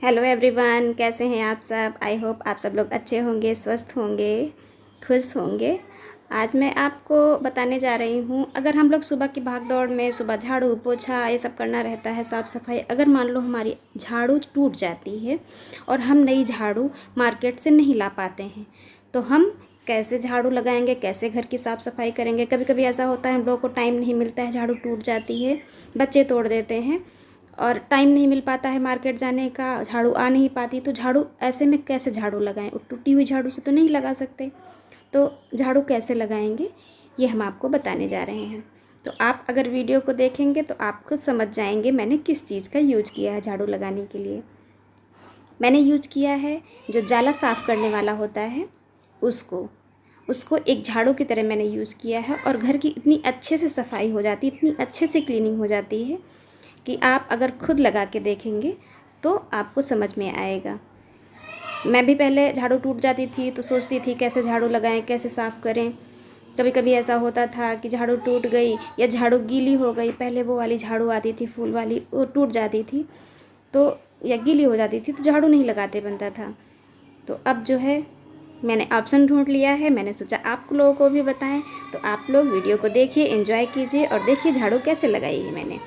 Hello everyone, कैसे हैं आप सब। आई होप आप सब लोग अच्छे होंगे, स्वस्थ होंगे, खुश होंगे। आज मैं आपको बताने जा रही हूँ, अगर हम लोग सुबह की भाग दौड़ में सुबह झाड़ू पोछा ये सब करना रहता है, साफ़ सफाई, अगर मान लो हमारी झाड़ू टूट जाती है और हम नई झाड़ू मार्केट से नहीं ला पाते हैं, तो हम कैसे झाड़ू लगाएंगे, कैसे घर की साफ़ सफाई करेंगे। कभी कभी ऐसा होता है हम लोगों को टाइम नहीं मिलता है, झाड़ू टूट जाती है, बच्चे तोड़ देते हैं और टाइम नहीं मिल पाता है मार्केट जाने का, झाड़ू आ नहीं पाती, तो झाड़ू ऐसे में कैसे झाड़ू लगाएं। टूटी हुई झाड़ू से तो नहीं लगा सकते, तो झाड़ू कैसे लगाएंगे ये हम आपको बताने जा रहे हैं। तो आप अगर वीडियो को देखेंगे तो आप खुद समझ जाएंगे मैंने किस चीज़ का यूज किया है झाड़ू लगाने के लिए। मैंने यूज किया है जो जाला साफ़ करने वाला होता है, उसको एक झाड़ू की तरह मैंने यूज़ किया है, और घर की इतनी अच्छे से सफाई हो जाती है, इतनी अच्छे से क्लीनिंग हो जाती है कि आप अगर खुद लगा के देखेंगे तो आपको समझ में आएगा। मैं भी पहले झाड़ू टूट जाती थी तो सोचती थी कैसे झाड़ू लगाएं, कैसे साफ़ करें। कभी कभी ऐसा होता था कि झाड़ू टूट गई या झाड़ू गीली हो गई, पहले वो वाली झाड़ू आती थी फूल वाली, वो टूट जाती थी तो या गीली हो जाती थी तो झाड़ू नहीं लगाते बनता था। तो अब जो है मैंने ऑप्शन ढूंढ लिया है, मैंने सोचा आप लोगों को भी बताएं, तो आप लोग वीडियो को देखिए, एंजॉय कीजिए और देखिए झाड़ू कैसे लगाई है मैंने।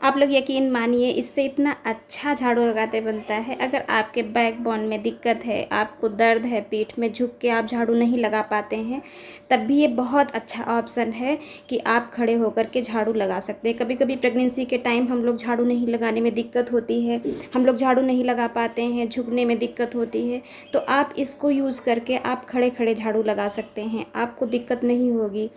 आप लोग यकीन मानिए, इससे इतना अच्छा झाड़ू लगाते बनता है। अगर आपके बैकबोन में दिक्कत है, आपको दर्द है, पीठ में झुक के आप झाड़ू नहीं लगा पाते हैं, तब भी ये बहुत अच्छा ऑप्शन है कि आप खड़े होकर के झाड़ू लगा सकते हैं। कभी कभी प्रेगनेंसी के टाइम हम लोग झाड़ू नहीं लगाने में दिक्कत होती है, हम लोग झाड़ू नहीं लगा पाते हैं, झुकने में दिक्कत होती है, तो आप इसको यूज़ करके आप खड़े खड़े झाड़ू लगा सकते हैं, आपको दिक्कत नहीं होगी।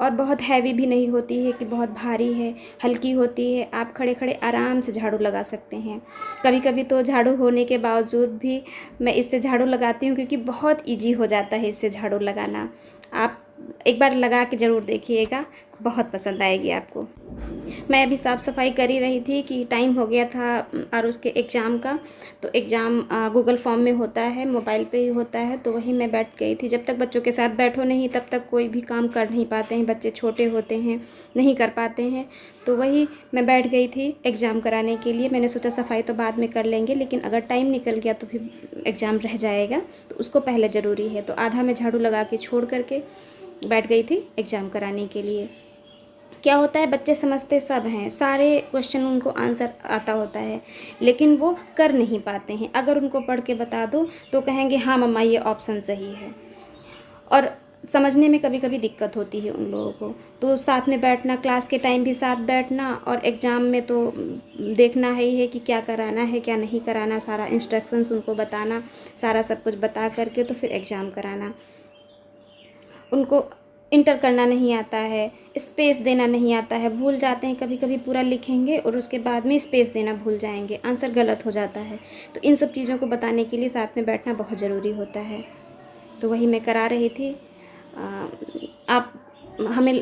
और बहुत हैवी भी नहीं होती है कि बहुत भारी है, हल्की होती है, आप खड़े खड़े आराम से झाड़ू लगा सकते हैं। कभी कभी तो झाड़ू होने के बावजूद भी मैं इससे झाड़ू लगाती हूँ, क्योंकि बहुत इजी हो जाता है इससे झाड़ू लगाना। आप एक बार लगा के ज़रूर देखिएगा, बहुत पसंद आएगी आपको। मैं अभी साफ़ सफाई कर ही रही थी कि टाइम हो गया था और उसके एग्ज़ाम का। तो एग्ज़ाम गूगल फॉर्म में होता है, मोबाइल पे ही होता है, तो वहीं मैं बैठ गई थी। जब तक बच्चों के साथ बैठो नहीं तब तक कोई भी काम कर नहीं पाते हैं, बच्चे छोटे होते हैं, नहीं कर पाते हैं। तो वही मैं बैठ गई थी एग्ज़ाम कराने के लिए। मैंने सोचा सफाई तो बाद में कर लेंगे, लेकिन अगर टाइम निकल गया तो फिर एग्ज़ाम रह जाएगा, तो उसको पहले ज़रूरी है। तो आधा मैं झाड़ू लगा के छोड़ करके बैठ गई थी एग्ज़ाम कराने के लिए। क्या होता है, बच्चे समझते सब हैं, सारे क्वेश्चन उनको आंसर आता होता है, लेकिन वो कर नहीं पाते हैं। अगर उनको पढ़ के बता दो तो कहेंगे हाँ मम्मा ये ऑप्शन सही है, और समझने में कभी कभी दिक्कत होती है उन लोगों को। तो साथ में बैठना, क्लास के टाइम भी साथ बैठना, और एग्ज़ाम में तो देखना है कि क्या कराना है क्या नहीं कराना, सारा इंस्ट्रक्शंस उनको बताना, सारा सब कुछ बता करके तो फिर एग्ज़ाम कराना। उनको इंटर करना नहीं आता है, स्पेस देना नहीं आता है, भूल जाते हैं, कभी कभी पूरा लिखेंगे और उसके बाद में स्पेस देना भूल जाएंगे, आंसर गलत हो जाता है। तो इन सब चीज़ों को बताने के लिए साथ में बैठना बहुत ज़रूरी होता है। तो वही मैं करा रही थी। आप हमें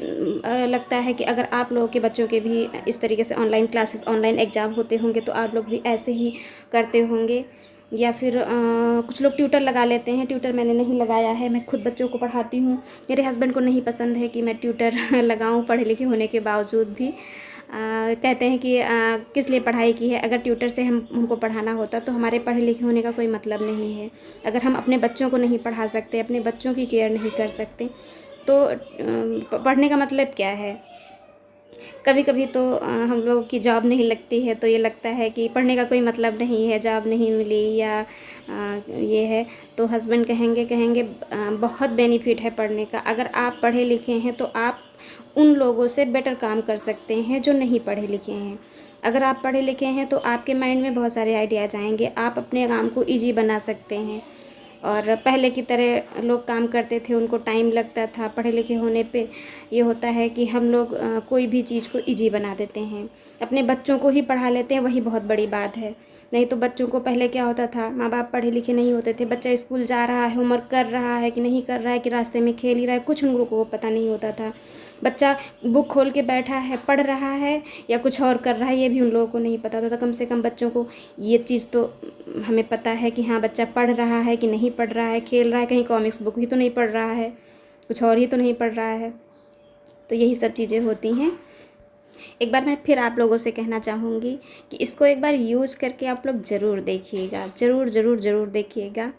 लगता है कि अगर आप लोगों के बच्चों के भी इस तरीके से ऑनलाइन क्लासेस, ऑनलाइन एग्ज़ाम होते होंगे तो आप लोग भी ऐसे ही करते होंगे, या फिर कुछ लोग ट्यूटर लगा लेते हैं। ट्यूटर मैंने नहीं लगाया है, मैं खुद बच्चों को पढ़ाती हूँ। मेरे हस्बैंड को नहीं पसंद है कि मैं ट्यूटर लगाऊँ, पढ़े लिखे होने के बावजूद भी। कहते हैं कि किस लिए पढ़ाई की है, अगर ट्यूटर से हमको पढ़ाना होता तो हमारे पढ़े लिखे होने का कोई मतलब नहीं है। अगर हम अपने बच्चों को नहीं पढ़ा सकते, अपने बच्चों की केयर नहीं कर सकते, तो पढ़ने का मतलब क्या है। कभी कभी तो हम लोगों की जॉब नहीं लगती है तो ये लगता है कि पढ़ने का कोई मतलब नहीं है, जॉब नहीं मिली या ये है, तो हस्बैंड कहेंगे बहुत बेनिफिट है पढ़ने का। अगर आप पढ़े लिखे हैं तो आप उन लोगों से बेटर काम कर सकते हैं जो नहीं पढ़े लिखे हैं। अगर आप पढ़े लिखे हैं तो आपके माइंड में बहुत सारे आइडियाज़ आएंगे, आप अपने काम को ईजी बना सकते हैं। और पहले की तरह लोग काम करते थे, उनको टाइम लगता था। पढ़े लिखे होने पे ये होता है कि हम लोग कोई भी चीज़ को इजी बना देते हैं, अपने बच्चों को ही पढ़ा लेते हैं, वही बहुत बड़ी बात है। नहीं तो बच्चों को पहले क्या होता था, माँ बाप पढ़े लिखे नहीं होते थे, बच्चा स्कूल जा रहा है, होमवर्क कर रहा है कि नहीं कर रहा है, कि रास्ते में खेल ही रहा है, कुछ उन लोगों को पता नहीं होता था। बच्चा बुक खोल के बैठा है, पढ़ रहा है या कुछ और कर रहा है, ये भी उन लोगों को नहीं पता था। कम से कम बच्चों को ये चीज़ तो हमें पता है कि हाँ बच्चा पढ़ रहा है कि नहीं पढ़ रहा है, खेल रहा है, कहीं कॉमिक्स बुक ही तो नहीं पढ़ रहा है, कुछ और ही तो नहीं पढ़ रहा है। तो यही सब चीज़ें होती हैं। एक बार मैं फिर आप लोगों से कहना चाहूँगी कि इसको एक बार यूज़ करके आप लोग ज़रूर देखिएगा, ज़रूर देखिएगा।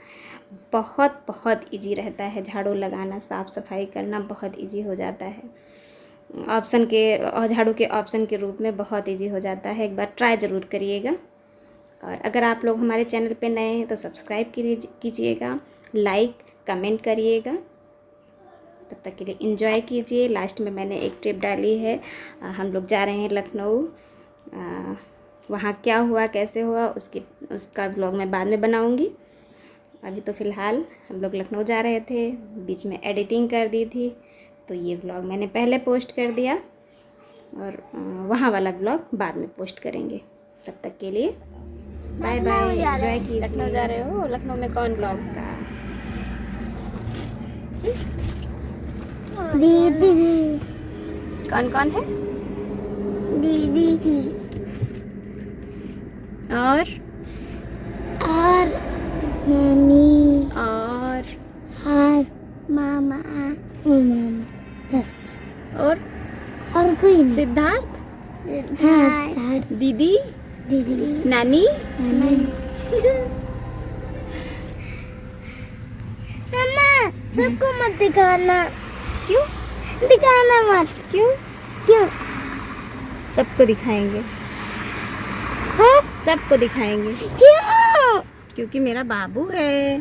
बहुत बहुत ईजी रहता है, झाड़ू लगाना, साफ़ सफाई करना बहुत ईजी हो जाता है। ऑप्शन के झाड़ू के ऑप्शन के रूप में बहुत ईजी हो जाता है। एक बार ट्राई ज़रूर करिएगा। और अगर आप लोग हमारे चैनल पे नए हैं तो सब्सक्राइब कीजिएगा, लाइक कमेंट करिएगा। तब तक के लिए एंजॉय कीजिए। लास्ट में मैंने एक ट्रिप डाली है, हम लोग जा रहे हैं लखनऊ। वहाँ क्या हुआ कैसे हुआ उसका ब्लॉग मैं बाद में बनाऊँगी। अभी तो फ़िलहाल हम लोग लखनऊ जा रहे थे, बीच में एडिटिंग कर दी थी, तो ये ब्लॉग मैंने पहले पोस्ट कर दिया और वहाँ वाला ब्लॉग बाद में पोस्ट करेंगे। तब तक के लिए बाय बाय, एंजॉय कीजिए। लखनऊ जा रहे हो? लखनऊ में कौन कौन का? दीदी भी। कौन कौन है? दीदी भी और मम्मी और मामा बस। और कोई नहीं। सिद्धार्थ, हाँ, दीदी, नानी। मम्मा सबको मत दिखाना। क्यों दिखाना मत। क्यों? सबको दिखाएंगे। हाँ? सबको दिखाएंगे। क्यों? क्योंकि मेरा बाबू है।